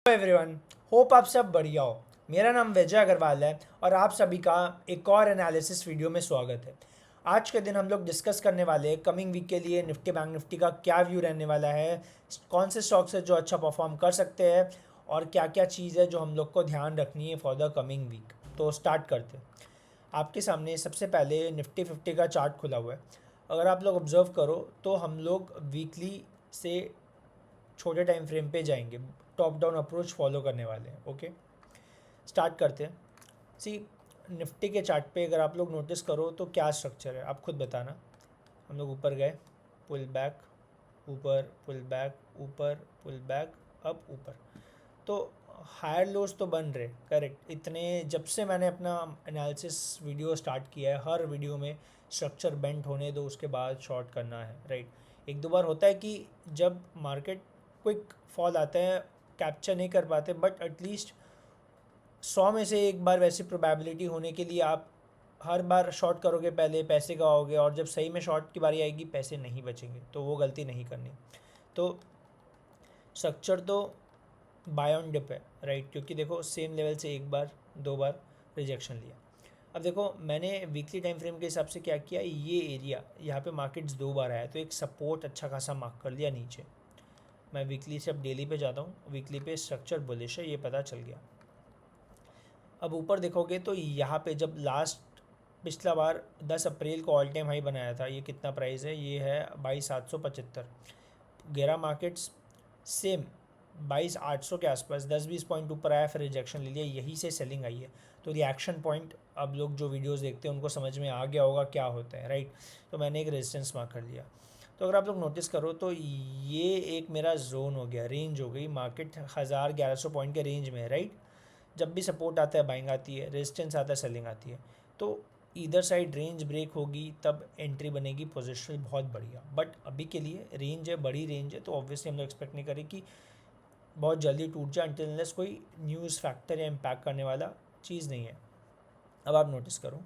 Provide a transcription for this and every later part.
Everyone, hope आप सब बढ़िया हो। मेरा नाम विजय अग्रवाल है और आप सभी का एक और एनालिसिस वीडियो में स्वागत है। आज के दिन हम लोग डिस्कस करने वाले हैं कमिंग वीक के लिए निफ्टी बैंक निफ्टी का क्या व्यू रहने वाला है, कौन से स्टॉक्स है जो अच्छा परफॉर्म कर सकते हैं और क्या क्या चीज़ है जो हम लोग को ध्यान रखनी है फॉर द कमिंग वीक। तो स्टार्ट करते हैं। आपके सामने सबसे पहले निफ्टी 50 का चार्ट खुला हुआ है। अगर आप लोग ऑब्जर्व करो तो हम लोग वीकली से छोटे टाइम फ्रेम पे जाएंगे, टॉप डाउन अप्रोच फॉलो करने वाले हैं। ओके, स्टार्ट करते हैं। सी, निफ्टी के चार्ट पे अगर आप लोग नोटिस करो तो क्या स्ट्रक्चर है आप खुद बताना। हम लोग ऊपर गए, पुल बैक, ऊपर पुल बैक, ऊपर पुल बैक, अप ऊपर। तो हायर लोज तो बन रहे, करेक्ट। इतने जब से मैंने अपना एनालिसिस वीडियो स्टार्ट किया है, हर वीडियो में स्ट्रक्चर बेंट होने दो, उसके बाद शॉर्ट करना है, राइट। एक दो बार होता है कि जब मार्केट क्विक फॉल आता है कैप्चर नहीं कर पाते, बट एटलीस्ट 100 में से एक बार वैसी प्रोबेबिलिटी होने के लिए आप हर बार शॉर्ट करोगे, पहले पैसे गवाओगे और जब सही में शॉर्ट की बारी आएगी पैसे नहीं बचेंगे, तो वो गलती नहीं करनी। तो स्ट्रक्चर तो बाय ऑन डिप है, राइट, क्योंकि देखो सेम लेवल से एक बार दो बार रिजेक्शन लिया। अब देखो मैंने वीकली टाइम फ्रेम के हिसाब से क्या किया, ये एरिया यहाँ पे मार्केट्स दो बार आया तो एक सपोर्ट अच्छा खासा मार्क कर लिया नीचे। मैं वीकली से अब डेली पे जाता हूँ, वीकली पे स्ट्रक्चर बुलिश है ये पता चल गया। अब ऊपर देखोगे तो यहाँ पे जब लास्ट पिछला बार 10 अप्रैल को ऑल टाइम हाई बनाया था, ये कितना प्राइस है, ये है 22,775। गेरा मार्केट्स सेम 22,800 के आसपास 10-20 पॉइंट ऊपर आया, फिर रिजेक्शन ले लिया, यहीं से सेलिंग आई है। तो रिएक्शन पॉइंट अब लोग जो वीडियोस देखते हैं उनको समझ में आ गया होगा क्या होता है, राइट। तो मैंने एक रेजिस्टेंस मार्क कर लिया। तो अगर आप लोग नोटिस करो तो ये एक मेरा जोन हो गया, रेंज हो गई, मार्केट 1000-1100 पॉइंट के रेंज में है, राइट। जब भी सपोर्ट आता है बाइंग आती है, रेजिस्टेंस आता है सेलिंग आती है। तो इधर साइड रेंज ब्रेक होगी तब एंट्री बनेगी, पोजिशन बहुत बढ़िया। बट अभी के लिए रेंज है, बड़ी रेंज है, तो ऑब्वियसली हम लोग एक्सपेक्ट नहीं करें कि बहुत जल्दी टूट जाए अनटिल अनलेस कोई न्यूज़ फैक्टर या इम्पैक्ट करने वाला चीज़ नहीं है। अब आप नोटिस करो,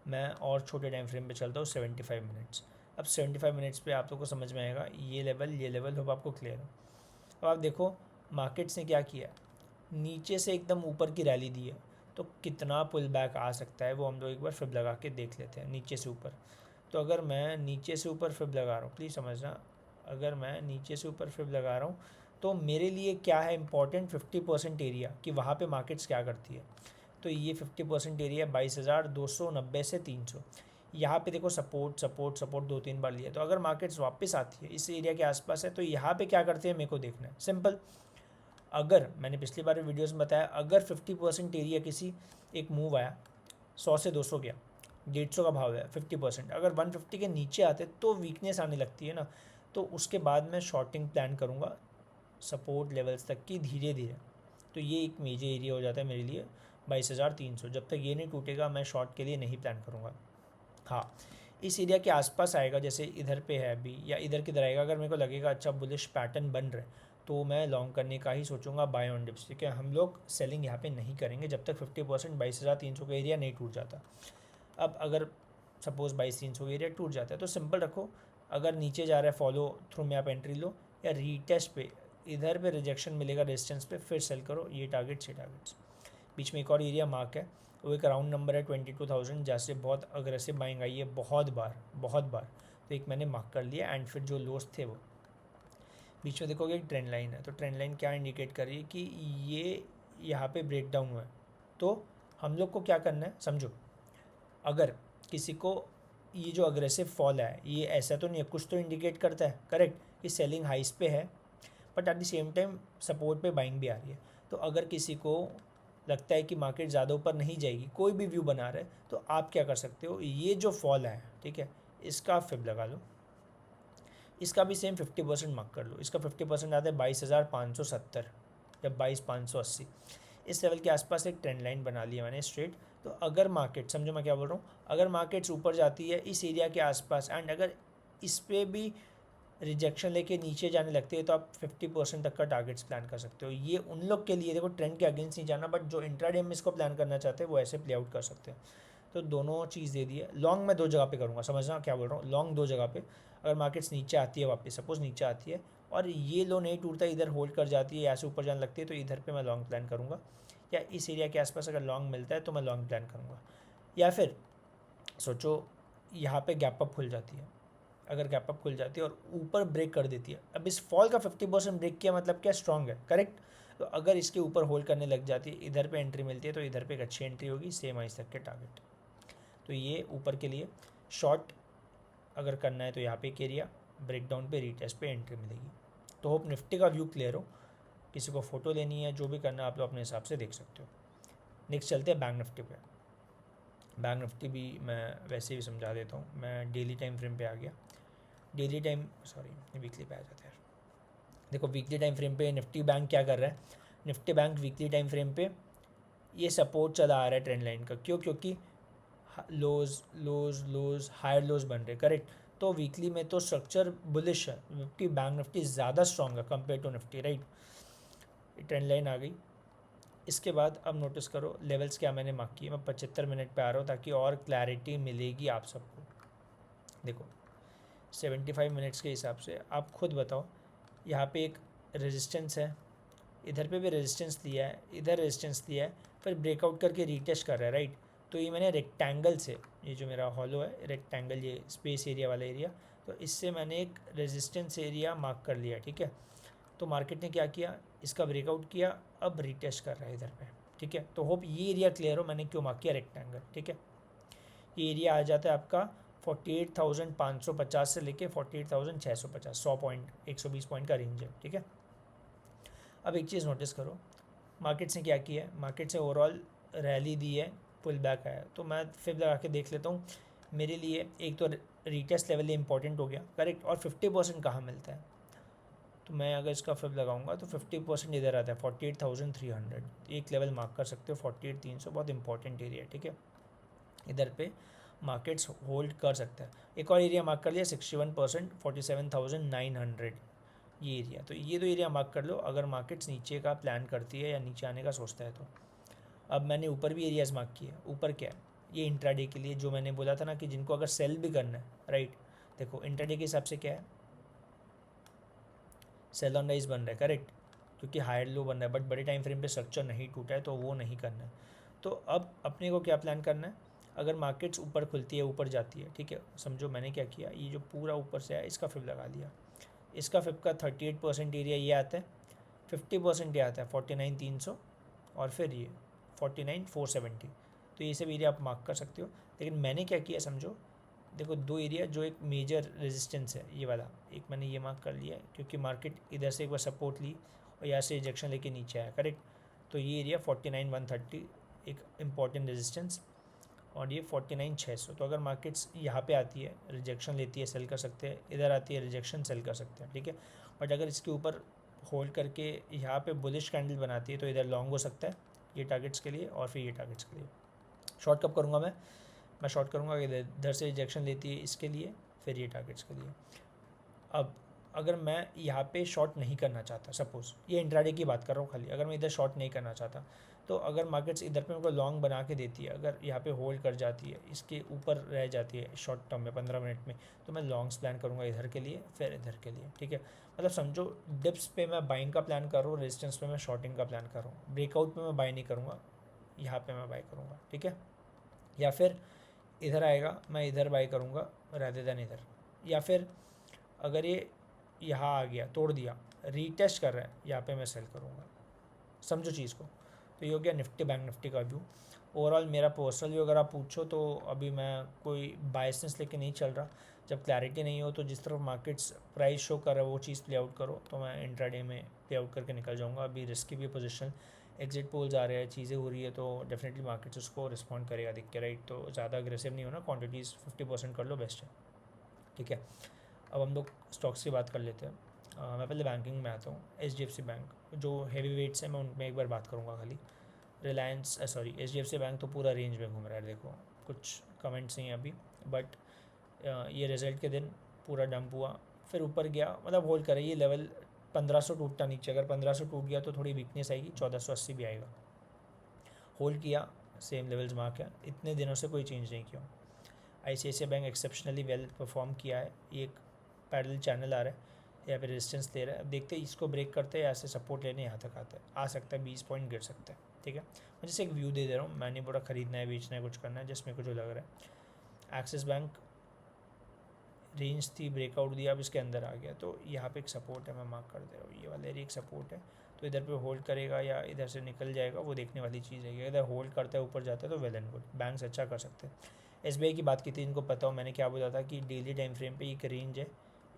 मैं और छोटे टाइम फ्रेम पे चलता हूँ 75 मिनट्स। अब 75 मिनट्स पे आप लोग को समझ में आएगा ये लेवल हो आपको क्लियर हो। अब आप देखो मार्केट्स ने क्या किया, नीचे से एकदम ऊपर की रैली दी है, तो कितना पुल बैक आ सकता है वो हम लोग एक बार फिब लगा के देख लेते हैं नीचे से ऊपर। तो अगर मैं नीचे से ऊपर फिब लगा रहा हूँ, प्लीज़ समझना, अगर मैं नीचे से ऊपर फिब लगा रहा हूँ तो मेरे लिए क्या है इंपॉर्टेंट, 50% एरिया कि वहाँ पे मार्केट्स क्या करती है। तो ये 50% एरिया 22,290 से 300। यहाँ पे देखो सपोर्ट सपोर्ट सपोर्ट 2-3 बार लिया, तो अगर मार्केट्स वापस आती है इस एरिया के आसपास है तो यहाँ पे क्या करते हैं मेरे को देखना है, सिंपल। अगर मैंने पिछली बार वीडियोस में बताया, अगर 50% एरिया किसी एक मूव आया 100 से 200 गया, 150 का भाव है, 50% अगर 150 के नीचे आते तो वीकनेस आने लगती है ना, तो उसके बाद मैं शॉर्टिंग प्लान करूँगा सपोर्ट लेवल्स तक की धीरे धीरे। तो ये एक मेजर एरिया हो जाता है मेरे लिए 22,300। जब तक ये नहीं टूटेगा मैं शॉर्ट के लिए नहीं प्लान करूँगा। हाँ, इस एरिया के आसपास आएगा, जैसे इधर पे है अभी या इधर किधर आएगा, अगर मेरे को लगेगा अच्छा बुलिश पैटर्न बन रहा है तो मैं लॉन्ग करने का ही सोचूंगा बाय ऑन डिप्स। ठीक है, हम लोग सेलिंग यहाँ पे नहीं करेंगे जब तक 50% 22,300 का एरिया नहीं टूट जाता। अब अगर सपोज़ 22,300 का एरिया टूट जाता है तो सिंपल रखो, अगर नीचे जा रहा है फॉलो थ्रू में आप एंट्री लो, या रीटेस्ट पे इधर पे रिजेक्शन मिलेगा रेजिस्टेंस पे फिर सेल करो। ये टारगेट्स, ये टारगेट्स। बीच में एक और एरिया मार्क है, वो एक राउंड नंबर है 22,000, जैसे बहुत अग्रेसिव बाइंग आई है बहुत बार बहुत बार, तो एक मैंने मार्क कर लिया। एंड फिर जो लोस थे वो बीच में देखोगे एक ट्रेंड लाइन है, तो ट्रेंड लाइन क्या इंडिकेट कर रही है कि ये यहाँ पे ब्रेक डाउन हुआ है। तो हम लोग को क्या करना है समझो, अगर किसी को ये जो अग्रेसिव फॉल है ये ऐसा तो नहीं है, कुछ तो इंडिकेट करता है, करेक्ट, कि सेलिंग हाइस पे है but at the same time support पे बाइंग भी आ रही है। तो अगर किसी को लगता है कि मार्केट ज़्यादा ऊपर नहीं जाएगी, कोई भी व्यू बना रहे, तो आप क्या कर सकते हो, ये जो फॉल है, ठीक है, इसका फिब लगा लो, इसका भी सेम 50% मार्क कर लो। इसका 50% आता है 22,570 या 22,580। इस लेवल के आसपास एक ट्रेंड लाइन बना लिया मैंने स्ट्रेट। तो अगर मार्केट, समझो मैं क्या बोल रहा हूँ, अगर मार्केट्स ऊपर जाती है इस एरिया के आसपास एंड अगर इस पर भी रिजेक्शन लेके नीचे जाने लगती है तो आप 50% तक का टारगेट्स प्लान कर सकते हो। ये उन लोग के लिए, देखो ट्रेंड के अगेंस्ट नहीं जाना, बट जो इंट्राडे में इसको प्लान करना चाहते हैं वो ऐसे प्ले आउट कर सकते हैं। तो दोनों चीज़ दे दी है। लॉन्ग मैं दो जगह पे करूँगा, समझना क्या बोल रहा हूँ, लॉन्ग दो जगह पे। अगर मार्केट्स नीचे आती है वापस, सपोज नीचे आती है और ये लो नहीं टूटता, इधर होल्ड कर जाती है, ऐसे ऊपर जाने लगती है, तो इधर पे मैं लॉन्ग प्लान करूँगा, या इस एरिया के आसपास अगर लॉन्ग मिलता है तो मैं लॉन्ग प्लान करूँगा। या फिर सोचो यहाँ पे गैप अप खुल जाती है, अगर गैप अप खुल जाती है और ऊपर ब्रेक कर देती है, अब इस फॉल का 50% ब्रेक किया मतलब क्या, स्ट्रॉन्ग है, करेक्ट। तो अगर इसके ऊपर होल्ड करने लग जाती है, इधर पे एंट्री मिलती है, तो इधर पे एक अच्छी एंट्री होगी, सेम आइस तक के टारगेट। तो ये ऊपर के लिए शॉर्ट अगर करना है तो यहाँ पे एक एरिया, ब्रेकडाउन पे रीटेस्ट पे एंट्री मिलेगी। तो होप निफ्टी का व्यू क्लियर हो। किसी को फोटो लेनी है, जो भी करना है आप लोग अपने हिसाब से देख सकते हो। नेक्स्ट चलते हैं बैंक निफ्टी पे। बैंक निफ्टी भी मैं वैसे भी समझा देता हूँ। मैं डेली टाइम फ्रेम पे आ गया, डेली टाइम सॉरी वीकली पे आ जाता है। देखो वीकली टाइम फ्रेम पे निफ्टी बैंक क्या कर रहा है, Nifty bank weekly time frame पे ये सपोर्ट चला आ रहा है ट्रेंड लाइन का। क्यों? क्योंकि लोज लोज लोज हायर लोज बन रहे, करेक्ट। तो वीकली में तो स्ट्रक्चर बुलिश है, निफ्टी बैंक निफ्टी ज़्यादा स्ट्रॉन्ग है compare to Nifty, right. Trend line आ गई। इसके बाद अब नोटिस करो लेवल्स क्या मैंने मार्क किए। मैं 75 मिनट पे आ रहा हूँ ताकि और क्लैरिटी मिलेगी आप सबको। देखो 75 मिनट्स के हिसाब से आप खुद बताओ, यहाँ पे एक रेजिस्टेंस है, इधर पे भी रेजिस्टेंस लिया है, इधर रेजिस्टेंस लिया है, फिर ब्रेकआउट करके रीटेस्ट कर रहा है, राइट। तो ये मैंने रेक्टेंगल से, ये जो मेरा हॉलो है रेक्टेंगल, ये स्पेस एरिया वाला एरिया, तो इससे मैंने एक रेजिस्टेंस एरिया मार्क कर लिया, ठीक है। तो मार्केट ने क्या किया, इसका ब्रेकआउट किया, अब रीटेस्ट कर रहा है इधर पे, ठीक है। तो होप ये एरिया क्लियर हो, मैंने क्यों मार्क किया रेक्टेंगल, ठीक है। ये एरिया आ जाता है आपका 48,550 से लेके 48,650, 100 पॉइंट 120 पॉइंट का रेंज है, ठीक है। अब एक चीज़ नोटिस करो, मार्केट ने क्या किया है, मार्केट से ओवरऑल रैली दी है, पुल बैक आया। तो मैं फिर लगा के देख लेता हूँ, मेरे लिए एक तो रीटेस्ट लेवल ये इंपॉर्टेंट हो गया, करेक्ट। और 50% कहाँ मिलता है, तो मैं अगर इसका फिर लगाऊंगा तो 50% इधर आता है 48,300, एक लेवल मार्क कर सकते हो 48,300, बहुत इंपॉर्टेंट एरिया है, ठीक है। इधर पे मार्केट्स होल्ड कर सकता है। एक और एरिया मार्क कर लिया 61%, 47,900 ये एरिया। तो ये दो एरिया मार्क कर लो अगर मार्केट्स नीचे का प्लान करती है या नीचे आने का सोचता है तो। अब मैंने ऊपर भी एरियाज मार्क किए। ऊपर क्या है, ये इंट्राडे के लिए जो मैंने बोला था ना कि जिनको अगर सेल भी करना है, राइट। देखो इंट्राडे के हिसाब से क्या है, सेल ऑन राइज बन रहा है, करेक्ट, क्योंकि हायर लो बन रहा है, बट बड़े टाइम फ्रेम पे स्ट्रक्चर नहीं टूटा है तो वो नहीं करना है। तो अब अपने को क्या प्लान करना है, अगर मार्केट्स ऊपर खुलती है, ऊपर जाती है, ठीक है, समझो मैंने क्या किया, ये जो पूरा ऊपर से आया इसका फिर लगा लिया। इसका फिर का 38% एरिया ये आता है, 50% ये आता है 49,300, और फिर ये 49,470। तो ये सब एरिया आप मार्क कर सकते हो। लेकिन मैंने क्या किया समझो, देखो दो एरिया जो एक मेजर रेजिस्टेंस है ये वाला, एक मैंने ये मार्क कर लिया है क्योंकि मार्केट इधर से एक बार सपोर्ट ली और यहाँ से रिजेक्शन लेके नीचे आया, करेक्ट। तो ये एरिया 49,130 एक इम्पॉर्टेंट रेजिस्टेंस, और ये 49,600। तो अगर मार्केट्स यहाँ पे आती है, रिजेक्शन लेती है, सेल कर सकते हैं, इधर आती है रिजेक्शन, सेल कर सकते हैं, ठीक है। बट अगर इसके ऊपर होल्ड करके यहाँ पे बुलिश कैंडल बनाती है तो इधर लॉन्ग हो सकता है ये टारगेट्स के लिए, और फिर ये टारगेट्स के लिए। शॉर्ट कब करूँगा मैं शॉर्ट करूँगा कि इधर से रिजेक्शन लेती है इसके लिए, फिर ये टारगेट्स के लिए। अब अगर मैं यहाँ पे शॉर्ट नहीं करना चाहता, सपोज़ ये इंट्राडे की बात कर रहा हूँ खाली, अगर मैं इधर शॉर्ट नहीं करना चाहता, तो अगर मार्केट्स इधर पे मेरे को लॉन्ग बना के देती है, अगर यहाँ पे होल्ड कर जाती है, इसके ऊपर रह जाती है शॉर्ट टर्म में 15 मिनट में, तो मैं लॉन्ग्स प्लान करूँगा इधर के लिए, फिर इधर के लिए, ठीक है। मतलब समझो डिप्स पे मैं बाइंग का प्लान कर रहा हूँ, रेजिस्टेंस पे मैं शॉर्टिंग का प्लान कर रहा हूँ, ब्रेकआउट पे मैं बाई नहीं करूँगा, यहाँ पे मैं बाई करूँगा, ठीक है। या फिर इधर आएगा मैं इधर बाई करूँगा रादर देन इधर। या फिर अगर ये यहाँ आ गया, तोड़ दिया, रीटेस्ट कर रहा है, यहाँ पे मैं सेल करूँगा, समझो चीज़ को। तो ये हो गया निफ्टी बैंक निफ्टी का व्यू। ओवरऑल मेरा पर्सनल व्यू अगर आप पूछो तो अभी मैं कोई बायसनेस लेके नहीं चल रहा। जब क्लैरिटी नहीं हो तो जिस तरफ मार्केट्स प्राइस शो कर रहा है वो चीज़ प्ले आउट करो, तो मैं इंट्राडे में प्ले आउट करके निकल जाऊँगा। अभी रिस्की भी पोजीशन, एग्जिट पोल्स आ रहे हैं, चीज़ें हो रही है, तो डेफिनेटली मार्केट्स उसको रिस्पॉन्ड करेगा दिख के, राइट। तो ज़्यादा अग्रेसिव नहीं होना, क्वान्टिटीज़ 50% कर लो, बेस्ट है, ठीक है। अब हम लोग स्टॉक्स की बात कर लेते हैं। मैं पहले बैंकिंग में आता हूँ। HDFC बैंक जो हैवी वेट्स हैं मैं उनमें एक बार बात करूँगा खाली। रिलायंस HDFC बैंक तो पूरा रेंज में घूम रहा है, देखो कुछ कमेंट्स नहीं अभी, बट ये रिजल्ट के दिन पूरा डंप हुआ, फिर ऊपर गया, मतलब होल्ड करे ये लेवल 1500 टूटता नीचे, अगर 1500 टूट गया तो थोड़ी वीकनेस आएगी, 1480 भी आएगा। होल्ड किया, सेम लेवल्स मार्क है, इतने दिनों से कोई चेंज नहीं किया। ICICI bank exceptionally well perform किया है, एक पैरेलल चैनल आ रहा है या फिर रेजिस्टेंस दे रहा है। अब देखते हैं इसको ब्रेक करते हैं, ऐसे सपोर्ट लेने यहाँ तक आता है, आ सकता है 20 पॉइंट गिर सकता है। ठीक है, मैं जैसे एक व्यू दे रहा हूँ, मैंने पूरा खरीदना है बेचना है कुछ करना है, जिसमें कुछ लग रहा है। एक्सिस बैंक रेंज थी, ब्रेकआउट दिया, अब इसके अंदर आ गया, तो यहाँ पे एक सपोर्ट है, मैं मार्क कर दे रहा हूँ, ये वाला एरिया एक सपोर्ट है। तो इधर पे होल्ड करेगा या इधर से निकल जाएगा, वो देखने वाली चीज़ है। इधर होल्ड करता है, ऊपर जाता है तो वेल एंड गुड, बैंक्स अच्छा कर सकते हैं। एसबीआई की बात की थी, इनको पता हो मैंने क्या बोला था कि डेली टाइम फ्रेम पे एक रेंज है,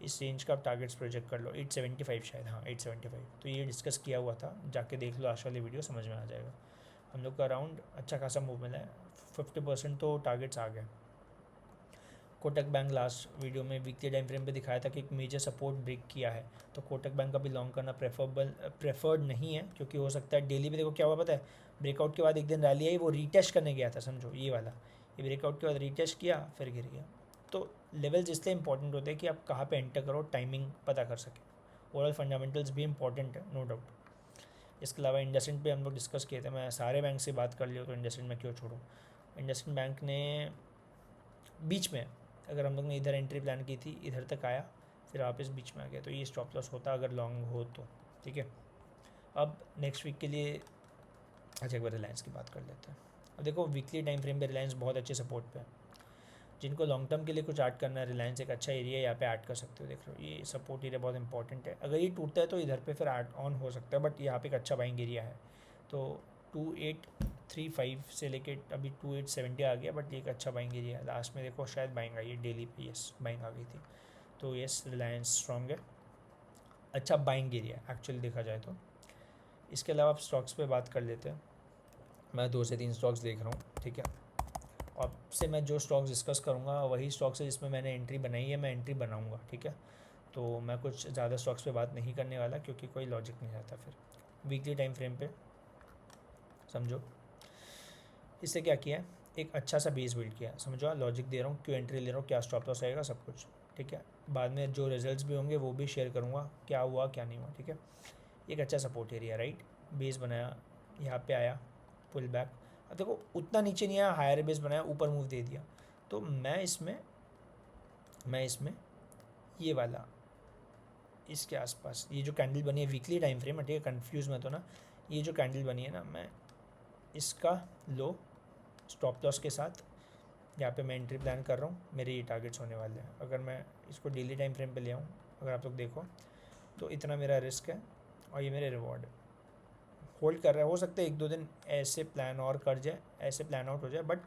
इस रेंज का आप टारगेट्स प्रोजेक्ट कर लो। 875 शायद, हाँ 875, तो ये डिस्कस किया हुआ था, जाके देख लो, आज वाली वीडियो समझ में आ जाएगा। हम लोग का अराउंड अच्छा खासा मूव मिला है, 50% तो टारगेट्स आ गए। कोटक बैंक लास्ट वीडियो में वीकली टाइम फ्रेम पे दिखाया था कि एक मेजर सपोर्ट ब्रेक किया है, तो कोटक बैंक का भी लॉन्ग करना प्रेफर्ड नहीं है, क्योंकि हो सकता है डेली पे देखो क्या हुआ पता है, ब्रेकआउट के बाद एक दिन रैली आई, वो रीटेस्ट करने गया था, समझो ये वाला, ये ब्रेकआउट के बाद रीटेस्ट किया फिर गिर गया। तो लेवल्स इसलिए इंपॉर्टेंट होते हैं कि आप कहाँ पे एंटर करो, टाइमिंग पता कर सकें। ओवरऑल फंडामेंटल्स भी इंपॉर्टेंट है, नो डाउट। इसके अलावा इंडसइंड पे हम लोग डिस्कस किए थे, मैं सारे बैंक से बात कर लिया, तो इंडसइंड में क्यों छोड़ूँ। इंडसइंड बैंक ने बीच में, अगर हम लोग ने इधर एंट्री प्लान की थी, इधर तक आया, फिर वापस बीच में आ गया, तो ये स्टॉप लॉस होता अगर लॉन्ग हो तो। ठीक है, अब नेक्स्ट वीक के लिए अच्छा एक बार रिलायंस की बात कर लेते हैं। अब देखो वीकली टाइम फ्रेम पे रिलायंस बहुत अच्छे सपोर्ट पे है, जिनको लॉन्ग टर्म के लिए कुछ ऐड करना है, रिलायंस एक अच्छा एरिया यहाँ पे ऐड कर सकते हो। देख लो ये सपोर्ट एरिया बहुत इंपॉर्टेंट है, अगर ये टूटता है तो इधर पे फिर ऐड ऑन हो सकता है, बट यहाँ पे एक अच्छा बाइंग एरिया है। तो 2835 से लेके अभी 2870 आ गया, बट ये एक अच्छा बाइंग एरिया है। लास्ट में देखो शायद बाइंग आई है डेली पे, यस बाइंग आ गई थी, तो यस रिलायंस स्ट्रॉन्ग है, अच्छा बाइंग एरिया एक्चुअली देखा जाए तो। इसके अलावा आप स्टॉक्स पे बात कर लेते हैं, मैं 2 से 3 स्टॉक्स देख रहा हूँ। ठीक है, अब से मैं जो स्टॉक्स डिस्कस करूँगा वही स्टॉक्स है जिसमें मैंने एंट्री बनाई है, मैं एंट्री बनाऊँगा। ठीक है, तो मैं कुछ ज़्यादा स्टॉक्स पे बात नहीं करने वाला, क्योंकि कोई लॉजिक नहीं रहता फिर। वीकली टाइम फ्रेम पे समझो, इससे क्या किया है, एक अच्छा सा बेस बिल्ड किया, समझो लॉजिक दे रहा हूँ, क्यों एंट्री ले रहा हूँ, क्या स्टॉप लॉस आएगा, सब कुछ। ठीक है, बाद में जो रिजल्ट्स भी होंगे वो भी शेयर करूँगा, क्या हुआ क्या नहीं हुआ। ठीक है, एक अच्छा सपोर्ट एरिया, राइट, बेस बनाया, यहाँ पे आया, पुल बैक, अब देखो उतना नीचे नहीं आया, हायर बेस बनाया, ऊपर मूव दे दिया, तो मैं इसमें ये वाला, इसके आसपास ये जो कैंडल बनी है वीकली टाइम फ्रेम है, ठीक है, कन्फ्यूज़ मत हो ना, ये जो कैंडल बनी है ना, मैं इसका लो स्टॉप लॉस के साथ यहाँ पे मैं एंट्री प्लान कर रहा हूँ, मेरे ये टारगेट्स होने वाले हैं। अगर मैं इसको डेली टाइम फ्रेम पे ले आऊँ, अगर आप लोग देखो तो इतना मेरा रिस्क है और ये मेरे रिवॉर्ड है। होल्ड कर रहा है, हो सकता है 1-2 दिन ऐसे प्लान और कर जाए, ऐसे प्लान आउट हो जाए, बट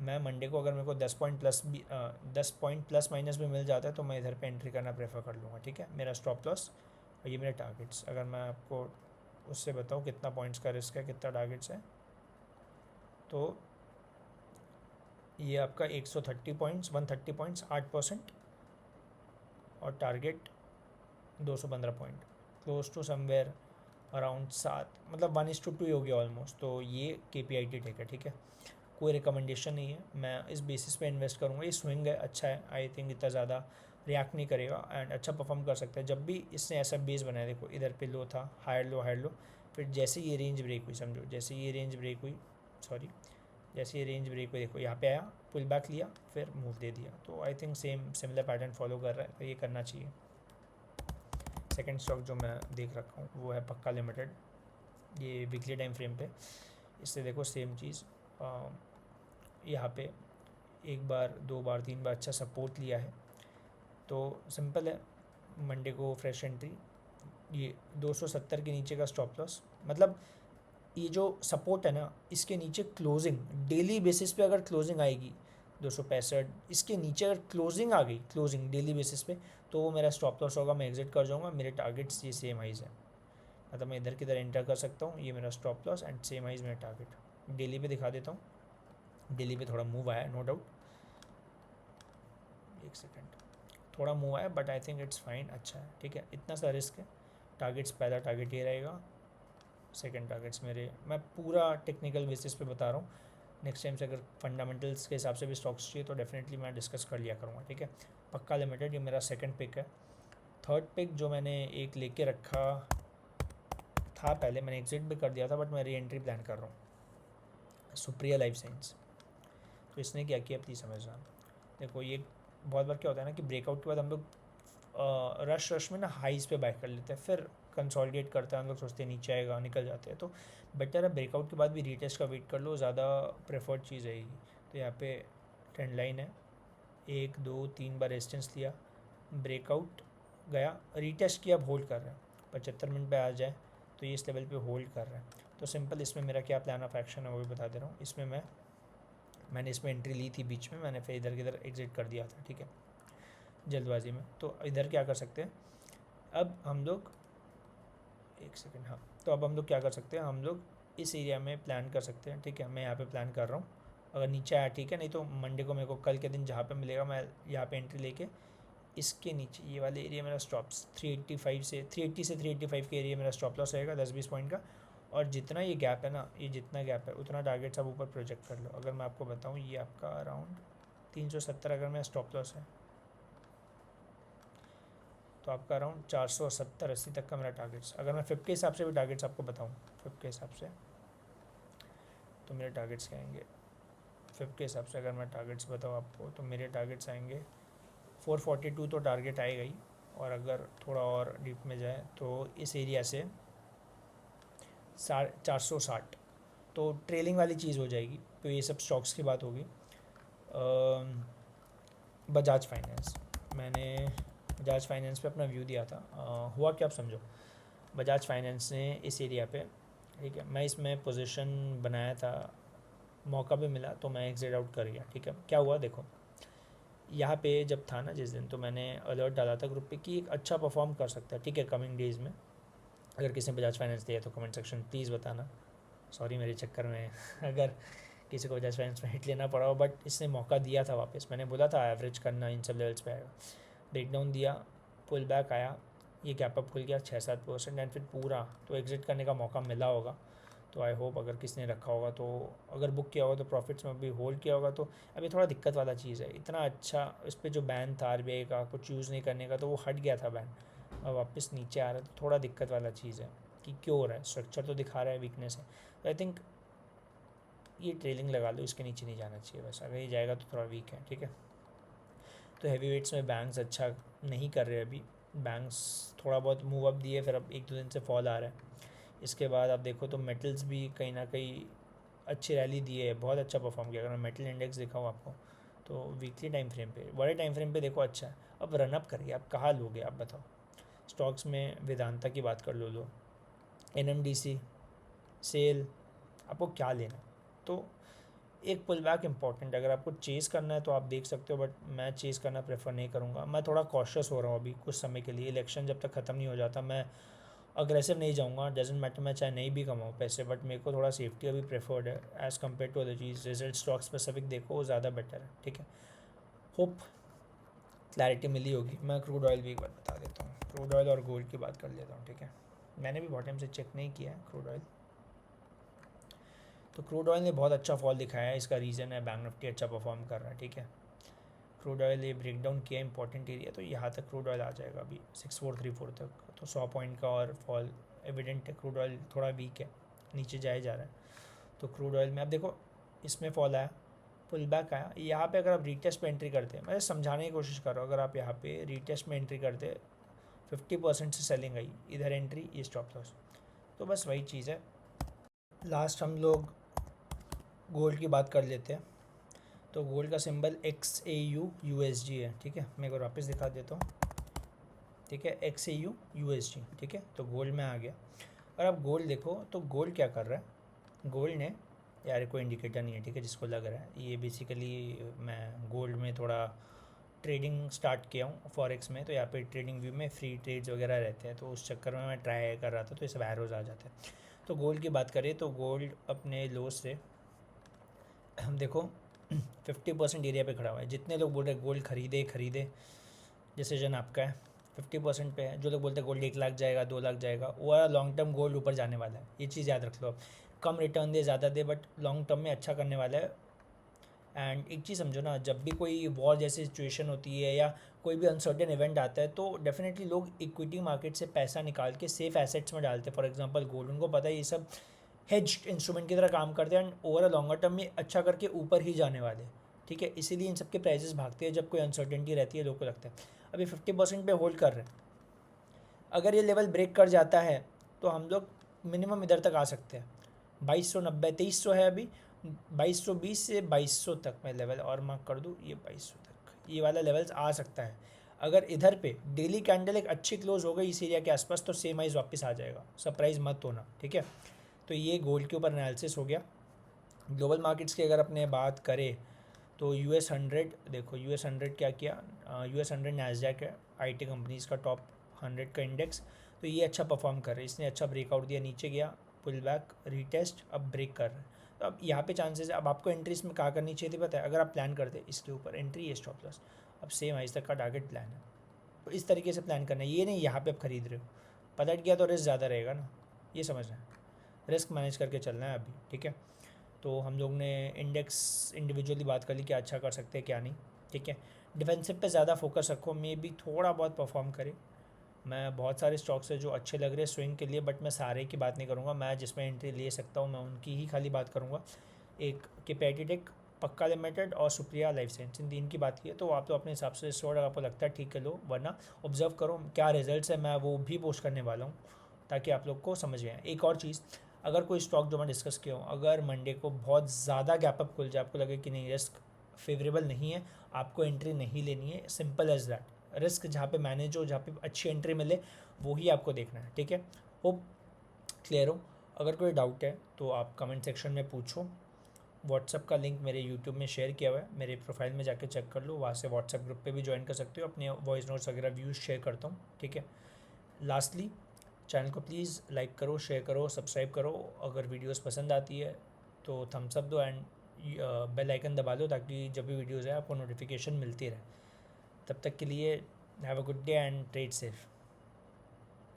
मैं मंडे को अगर मेरे को 10 पॉइंट प्लस माइनस भी मिल जाता है, तो मैं इधर पे एंट्री करना प्रेफर कर लूँगा। ठीक है, मेरा स्टॉप लॉस और ये मेरे टारगेट्स, अगर मैं आपको उससे बताऊँ कितना पॉइंट्स का रिस्क है, कितना टारगेट्स है, तो ये आपका 130 पॉइंट्स, 130 पॉइंट्स 8%, और target 215 point, close to somewhere around 7, मतलब 1:2 हो गया ऑलमोस्ट। तो ये KPIT टेक है। ठीक है, कोई रिकमेंडेशन नहीं है, मैं इस बेसिस पे इन्वेस्ट करूँगा। ये स्विंग है, अच्छा है, आई थिंक इतना ज़्यादा रिएक्ट नहीं करेगा एंड अच्छा परफॉर्म कर सकता है। जब भी इसने ऐसा बेस बनाया, देखो इधर पे लो था, हायर लो, फिर जैसे ये रेंज ब्रेक हुई, समझो जैसे ये रेंज ब्रेक हुई, सॉरी जैसे ये रेंज ब्रेक हुई, देखो यहाँ पे आया, पुल बैक लिया, फिर मूव दे दिया, तो I think similar pattern follow कर रहा है, तो ये करना चाहिए। सेकंड स्टॉक जो मैं देख रखा हूँ वो है पक्का लिमिटेड, ये वीकली टाइम फ्रेम पे, इससे देखो सेम चीज़, यहाँ पे 1 बार 2 बार 3 बार अच्छा सपोर्ट लिया है, तो सिंपल है, मंडे को फ्रेश एंट्री, ये 270 के नीचे का स्टॉप लॉस, मतलब ये जो सपोर्ट है ना, इसके नीचे क्लोजिंग डेली बेसिस पे अगर क्लोजिंग आएगी 265, इसके नीचे अगर क्लोजिंग आ गई, क्लोजिंग डेली बेसिस पे, तो वो मेरा स्टॉप लॉस होगा, मैं एग्जिट कर जाऊँगा। मेरे टारगेट्स ये सेम हाइज है, मतलब मैं इधर किधर एंटर कर सकता हूँ, ये मेरा stop loss and same highs मेरा टारगेट। डेली पे दिखा देता हूँ, डेली पे थोड़ा मूव आया नो डाउट, एक सेकेंड, थोड़ा मूव आया but I think it's fine, अच्छा है। ठीक है, इतना सा रिस्क है। टारगेट्स, पहला टारगेट ये रहेगा, सेकंड टारगेट्स मेरे, मैं पूरा टेक्निकल बेसिस पे बता रहा हूँ, नेक्स्ट टाइम से अगर फंडामेंटल्स के हिसाब से भी स्टॉक्स चाहिए तो डेफिनेटली मैं डिस्कस कर लिया करूँगा। ठीक है, पक्का लिमिटेड ये मेरा सेकंड पिक है। थर्ड पिक जो मैंने एक लेके रखा था पहले, मैंने एग्जिट भी कर दिया था, बट मैं री एंट्री प्लान कर रहा हूँ, सुप्रिया लाइफ साइंस। तो इसने क्या किया प्लीज़ समझना, देखो ये बहुत बार क्या होता है ना कि ब्रेकआउट के बाद हम लोग रश में ना हाइस पे बाय कर लेते हैं, फिर कंसोलिडेट करते हैं, हम लोग सोचते हैं नीचे आएगा, निकल जाते हैं। तो बेटर है ब्रेकआउट के बाद भी रीटेस्ट का वेट कर लो, ज़्यादा प्रेफर्ड चीज़ रहेगी। तो यहाँ पे ट्रेंड लाइन है, 1 2 3 बार रेजिस्टेंस लिया, ब्रेकआउट गया, रीटेस्ट किया, अब होल्ड कर रहा है। 75 मिनट पे आ जाए तो ये इस लेवल पे होल्ड कर रहा है। तो सिंपल इसमें मेरा क्या प्लान ऑफ एक्शन है वो भी बता दे रहा हूँ। इसमें मैंने इसमें एंट्री ली थी बीच में, मैंने फिर इधर किधर एग्जिट कर दिया था, ठीक है, जल्दबाजी में। तो इधर क्या कर सकते हैं, अब हम लोग एक सेकेंड, हाँ, तो अब हम लोग क्या कर सकते हैं, हम लोग इस एरिया में प्लान कर सकते हैं, ठीक है। मैं यहाँ पे प्लान कर रहा हूँ, अगर नीचे आया ठीक है, नहीं तो मंडे को मेरे को कल के दिन जहाँ पे मिलेगा मैं यहाँ पे एंट्री लेके इसके नीचे ये वाले एरिया मेरा स्टॉप्स 380 से 385 के एरिया मेरा स्टॉप लॉस रहेगा 10-20 पॉइंट का। और जितना ये गैप है ना, ये जितना गैप है उतना टारगेट्स आप ऊपर प्रोजेक्ट कर लो। अगर मैं आपको बताऊँ, ये आपका अराउंड 370 अगर मेरा स्टॉप लॉस है तो आपका अराउंड 470-80 तक का मेरा टारगेट्स। अगर मैं 50 के हिसाब से भी टारगेट्स आपको बताऊँ, 50 के हिसाब से तो मेरे टारगेट्स क्या आएंगे, 50 के हिसाब से अगर मैं टारगेट्स बताऊँ आपको तो मेरे टारगेट्स आएंगे 442 तो टारगेट आएगा ही, और अगर थोड़ा और डीप में जाए तो इस एरिया से 460, तो ट्रेलिंग वाली चीज़ हो जाएगी। तो ये सब स्टॉक्स की बात होगी। बजाज फाइनेंस, मैंने बजाज फाइनेंस पे अपना व्यू दिया था। हुआ क्या आप समझो, बजाज फाइनेंस ने इस एरिया पे, ठीक है, मैं इसमें पोजीशन बनाया था, मौका भी मिला तो मैं एग्जिट आउट कर गया, ठीक है। क्या हुआ देखो, यहाँ पे जब था ना जिस दिन, तो मैंने अलर्ट डाला था ग्रुप पे कि एक अच्छा परफॉर्म कर सकता है, ठीक है, कमिंग डेज़ में। अगर किसी ने बजाज फाइनेंस दिया तो कमेंट सेक्शन प्लीज़ बताना, सॉरी मेरे चक्कर में अगर किसी को बजाज फाइनेंस में हिट लेना पड़ा हो, बट इसने मौका दिया था वापस। मैंने बोला था एवरेज करना इन सब लेवल्स पे आएगा, ब्रेकडाउन दिया, पुल बैक आया, ये गैप अप खुल गया 6-7% एंड फिर पूरा तो एग्जिट करने का मौका मिला होगा। तो आई होप अगर किसने रखा होगा तो, अगर बुक किया होगा तो प्रॉफिट्स में भी होल्ड किया होगा। तो अभी थोड़ा दिक्कत वाला चीज़ है, इतना अच्छा इस पर जो बैन था RBI का कुछ यूज़ नहीं करने का, तो वो हट गया था बैन, और वापस नीचे आ रहा है। तो थोड़ा दिक्कत वाला चीज़ है कि क्यों हो रहा है, स्ट्रक्चर तो दिखा रहा है वीकनेस है। तो आई थिंक ये ट्रेलिंग लगा लो, इसके नीचे नहीं जाना चाहिए बस, अगर ये जाएगा तो थोड़ा वीक है, ठीक है। तो हैवी वेट्स में बैंक्स अच्छा नहीं कर रहे अभी, बैंक्स थोड़ा बहुत मूव अप दिए, फिर अब 1-2 दिन से फॉल आ रहा है। इसके बाद आप देखो तो मेटल्स भी कहीं ना कहीं अच्छी रैली दिए है, बहुत अच्छा परफॉर्म किया। अगर मैं मेटल इंडेक्स दिखाऊँ आपको तो वीकली टाइम फ्रेम पे, बड़े टाइम फ्रेम पे देखो अच्छा है। अब रनअप करिए, आप कहाँ लोगे आप बताओ। स्टॉक्स में वेदांता की बात कर लो, NMDC, सेल, आपको क्या लेना। तो एक पुल बैक इंपॉर्टेंट, अगर आपको चेज़ करना है तो आप देख सकते हो, बट मैं चेज़ करना प्रेफर नहीं करूँगा। मैं थोड़ा कॉशियस हो रहा हूँ अभी कुछ समय के लिए, इलेक्शन जब तक ख़त्म नहीं हो जाता मैं अग्रेसिव नहीं जाऊँगा। डजेंट मैटर मैं चाहे नहीं भी कमाऊँ पैसे, बट मेरे को थोड़ा सेफ्टी अभी प्रेफर्ड है एज़ कम्पेयर टू अदर चीज़। रिजल्ट स्टॉक स्पेसिफिक देखो वो ज़्यादा बेटर है, ठीक है। होप क्लैरिटी मिली होगी। मैं क्रूड ऑयल भी एक बार बता देता हूँ, क्रूड ऑयल और गोल्ड की बात कर लेता हूँ, ठीक है। मैंने भी बहुत टाइम से चेक नहीं किया है क्रूड ऑयल। तो क्रूड ऑयल ने बहुत अच्छा फॉल दिखाया है, इसका रीज़न है बैंक निफ्टी अच्छा परफॉर्म कर रहा है, ठीक है। क्रूड ऑयल ये ब्रेकडाउन किया इंपॉर्टेंट एरिया, तो यहाँ तक क्रूड ऑयल आ जाएगा अभी 6434 तक, तो 100 पॉइंट का और फॉल एविडेंट है। क्रूड ऑयल थोड़ा वीक है, नीचे जाए जा रहा है। तो क्रूड ऑयल में अब देखो, इसमें फॉल आया, पुल बैक आया, यहाँ पे अगर आप रीटेस्ट पे एंट्री करते हैं, मैं समझाने की कोशिश कर रहा हूँ, अगर आप यहाँ पे रीटेस्ट में एंट्री करते 50% से सेलिंग आई, इधर एंट्री, ये स्टॉप लॉस। तो बस वही चीज़ है। लास्ट हम लोग गोल्ड की बात कर लेते हैं। तो गोल्ड का सिंबल XAU USG है, ठीक है। मैं एक बार वापस दिखा देता हूँ, ठीक है, XAU USG, ठीक है। तो गोल्ड में आ गया। और अब गोल्ड देखो तो गोल्ड क्या कर रहा है, गोल्ड ने, यार कोई इंडिकेटर नहीं है, ठीक है, जिसको लग रहा है ये बेसिकली, मैं गोल्ड में थोड़ा ट्रेडिंग स्टार्ट किया हूँ फॉरेक्स में, तो यहाँ पे ट्रेडिंग व्यू में फ्री ट्रेड्स वगैरह रहते हैं, तो उस चक्कर में मैं ट्राई कर रहा था, तो ये सब एरोज आ जाते हैं। तो गोल्ड की बात करें तो गोल्ड अपने लो से हम देखो 50% एरिया पे खड़ा हुआ है। जितने लोग बोल रहे हैं गोल्ड खरीदे, डिसीजन आपका है। 50% पे है। जो लोग बोलते हैं गोल्ड 1 लाख जाएगा, 2 लाख जाएगा, वो लॉन्ग टर्म गोल्ड ऊपर जाने वाला है, ये चीज़ याद रख लो। कम रिटर्न दे, ज़्यादा दे, बट लॉन्ग टर्म में अच्छा करने वाला है। एंड एक चीज़ समझो ना, जब भी कोई वॉर जैसी सिचुएशन होती है या कोई भी अनसर्टेन इवेंट आता है, तो डेफिनेटली लोग इक्विटी मार्केट से पैसा निकाल के सेफ एसेट्स में डालते हैं। फॉर एग्जांपल गोल्ड, उनको पता है ये सब हेज्ड इंस्ट्रूमेंट की तरह काम करते हैं and over a longer term में अच्छा करके ऊपर ही जाने वाले, ठीक है। इसीलिए इन सब के प्राइजेस भागते हैं जब कोई अनसर्टेनिटी रहती है, लोगों को लगता है। अभी 50% पे होल्ड कर रहे हैं। अगर ये लेवल ब्रेक कर जाता है तो हम लोग मिनिमम इधर तक आ सकते हैं 2290, 2300 है अभी, 2220 से 2200 तक मैं लेवल और मार्क कर दूँ, ये 2200 तक ये वाला लेवल्स आ सकता है। अगर इधर पे डेली कैंडल एक अच्छी क्लोज हो गई इस एरिया के आसपास तो सेम आइज वापस आ जाएगा, सरप्राइज मत होना, ठीक है। तो ये गोल्ड के ऊपर एनालिसिस हो गया। ग्लोबल मार्केट्स की अगर अपने बात करें तो US 100 देखो, US 100 क्या किया, US 100 नैस्डैक है IT कंपनीज़ का टॉप 100 का इंडेक्स, तो ये अच्छा परफॉर्म कर रहा है, इसने अच्छा ब्रेकआउट दिया, नीचे गया, पुल बैक, रीटेस्ट, अब ब्रेक कर रहा है। तो अब यहाँ पे चांसेस है। अब आपको एंट्री इसमें कहाँ करनी चाहिए थी पता है, अगर आप प्लान करते इसके ऊपर एंट्री ये स्टॉप लॉस, अब सेम हाइज तक का टारगेट प्लान है, तो इस तरीके से प्लान करना है, ये नहीं यहाँ पे आप खरीद रहे हो, पलट गया तो रिस्क ज़्यादा रहेगा ना, ये समझना है, रिस्क मैनेज करके चलना है अभी, ठीक है। तो हम लोग ने इंडेक्स इंडिविजुअली बात कर ली क्या अच्छा कर सकते हैं क्या नहीं, ठीक है। डिफेंसिव पे ज़्यादा फोकस रखो, मे भी थोड़ा बहुत परफॉर्म करे। मैं बहुत सारे स्टॉक्स है जो अच्छे लग रहे हैं स्विंग के लिए, बट मैं सारे की बात नहीं करूँगा, मैं जिसमें एंट्री ले सकता हूँ मैं उनकी ही खाली बात करूँगा। एक केपेटिटेक, पक्का लिमिटेड और सुप्रिया लाइफ साइंस, इन तीन की बात की है, तो आप तो अपने हिसाब से स्टॉक आपको लगता है ठीक है लो, वरना ऑब्जर्व करो क्या रिजल्ट्स है, मैं वो भी पोस्ट करने वाला हूँ ताकि आप लोग को समझ में आए। एक और चीज़, अगर कोई स्टॉक जो मैं डिस्कस किया हूँ अगर मंडे को बहुत ज़्यादा गैप अप खुल जाए, आपको लगे कि नहीं रिस्क फेवरेबल नहीं है, आपको एंट्री नहीं लेनी है, सिंपल एज दैट। रिस्क जहाँ पे मैनेज हो, जहाँ पे अच्छी एंट्री मिले, वो ही आपको देखना है, ठीक है। होप क्लियर हो। अगर कोई डाउट है तो आप कमेंट सेक्शन में पूछो। व्हाट्सअप का लिंक मेरे यूट्यूब में शेयर किया हुआ है, मेरे प्रोफाइल में जाके चेक कर लो, वहाँ से व्हाट्सअप ग्रुप पे भी ज्वाइन कर सकते हो, अपने वॉइस नोट्स वगैरह व्यूज़ शेयर करता हूँ, ठीक है। लास्टली, चैनल को प्लीज़ लाइक करो, शेयर करो, सब्सक्राइब करो, अगर वीडियोस पसंद आती है तो थम्स अप दो एंड बेल आइकन दबा दो ताकि जब भी वीडियोस आए आपको नोटिफिकेशन मिलती रहे। तब तक के लिए have a good day and trade safe.